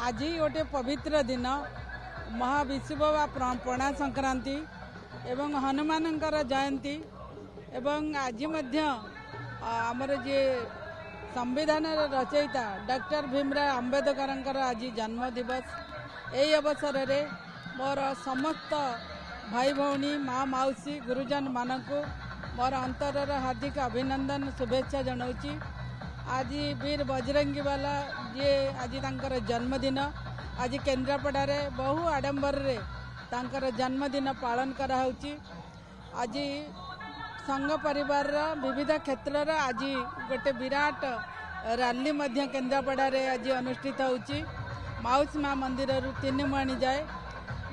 आज गोटे पवित्र दिन महाविश्व पणा संक्रांति एवं हनुमान जयंती एवं आज आमर जे संविधान रचयिता डॉक्टर भीमराव अंबेडकर आज जन्म दिवस। यही अवसर में मोर समस्त भाई भौणी माँ मौसी गुरुजन मानक मोर अंतर हार्दिक अभिनंदन शुभेच्छा जनाऊँगी। आज वीर बजरंगी वाला जे आज तांकर जन्मदिन आज केन्द्रापड़ा बहु आडंबर रे तांकर जन्मदिन पालन कराउची। आज संघ परिवार विविध क्षेत्र आज गोटे विराट रैली मध्य केन्द्रापड़ा आज अनुष्ठित होची। माउसी माँ मंदिर 3 मुहाणी जाए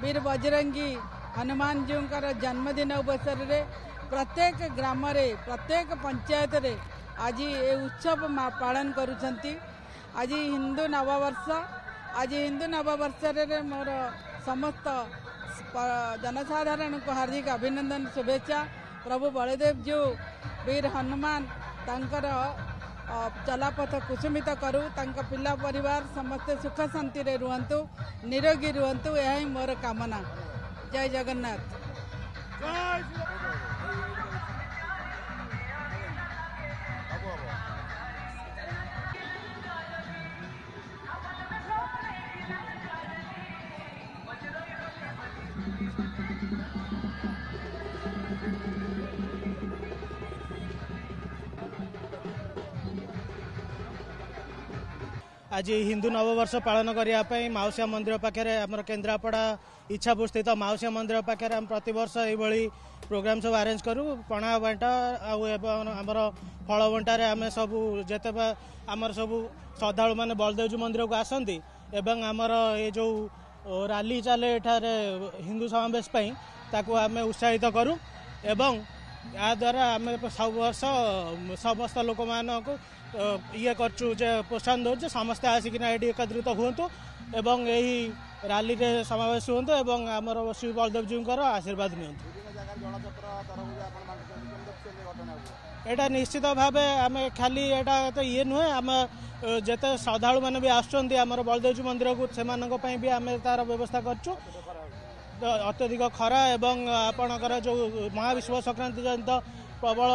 वीर बजरंगी हनुमान जी जन्मदिन अवसर में प्रत्येक ग्राम प्रत्येक पंचायत रे आज ये उत्सव पालन करुछंती। आज हिंदू नववर्ष मोर समस्त जनसाधारण को हार्दिक अभिनंदन शुभेच्छा। प्रभु बलदेव जी वीर हनुमान तांकर चलापथ कुसुमित करू, तांका पिला परिवार समस्ते सुख शांति रे रुहंतु, निरोगी रुहंतु, यह ही मोर कामना। जय जगन्नाथ। आज हिंदू नववर्ष पालन करने माउसिया मंदिर पाखे आम केन्द्रापड़ा इच्छापुर स्थित माउसिया मंदिर पाखे आम प्रतिवर्ष ये प्रोग्राम सब अरेंज करूँ। पणा बांटा आमर फल बंटारे आम सब जिते आमर सब श्रद्धालु मैंने बलदेव मंदिर को आसती एवं आमर ये जो रैली चले एठारे हिंदू समावेश ताकू आम उत्साहित करूँ एवं या द्वारा आम सब वर्ष समस्त लोक मानक ये करचु जे प्रोत्साहन दौर समस्ते आसिकिना ये एकत्रित हूँ एवं यही रैली रे समावेश हूँ एवं आमर श्री बलदेव जी आशीर्वाद नि। एटा निश्चित भाव आम खाली एटा तो ये नुहे आम जिते श्रद्धालु मैंने भी आसुँच आमर बलदेव जी मंदिर को से भी आम तार व्यवस्था करचु। अत्यधिक खरा एवं आपणकर जो महाविश्व संक्रांति जनित प्रबल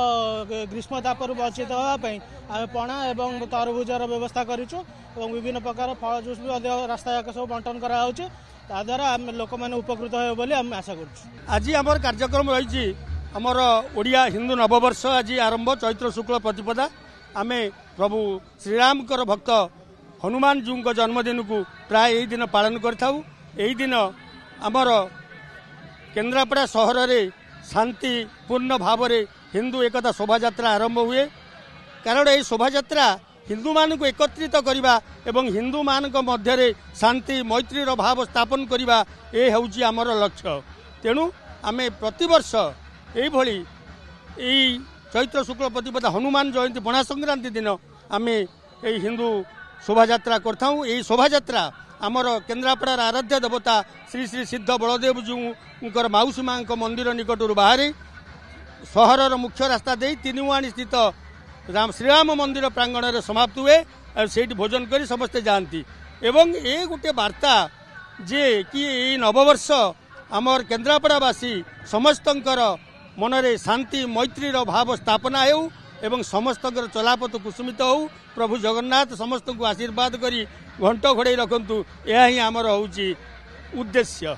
ग्रीष्म तापर बचित होगापी आम पणा एवं तरबुजार व्यवस्था करूँ और विभिन्न प्रकार फल जूस भी रास्ता जाक सब बंटन कराद्वारा आम लोक मैंने उपकृत हो आम आशा कर। आज आमर कार्यक्रम रही आमर ओडिया हिंदू नववर्ष आज आरंभ चैत्र शुक्ल प्रतिपदा आम प्रभु श्रीराम भक्त हनुमान जी जन्मदिन को प्राय यही दिन पालन करी दिन आमर केन्द्रापड़ा सहर में शांतिपूर्ण भाव में हिंदू एकता शोभा यात्रा आरंभ हुए। कारण ये शोभा यात्रा हिंदू मान को एकत्रित करने एवं हिंदू मान मध्य शांति मैत्री भाव स्थापन करने ये हूँ आमर लक्ष्य। तेणु आम प्रतिवर्ष यही चैत्र शुक्ल प्रतिपदा हनुमान जयंती पणा संक्रांति दिन आम ये हिंदू शोभा यात्रा करथाऊ। यही शोभा यात्रा आमर केन्द्रापड़ार आराध्य देवता श्री श्री सिद्ध बलदेव जी माउसी माँ मंदिर निकटर बाहर सहरर मुख्य रास्ता दे 3 मुहाणी स्थित श्रीराम मंदिर प्रांगण में समाप्त हुए और से भोजन कर समस्ते जाती एवं ये गोटे वार्ता जे कि ये नववर्ष आमर केन्द्रापड़ावासी समस्तंकर मनरे शांति मैत्री भाव स्थापना हो एवं समस्तंकर चलापथ कुसुमित हो। प्रभु जगन्नाथ समस्त को आशीर्वाद करी घंट घोड़े रखंतु यह ही आमर हूँ उद्देश्य।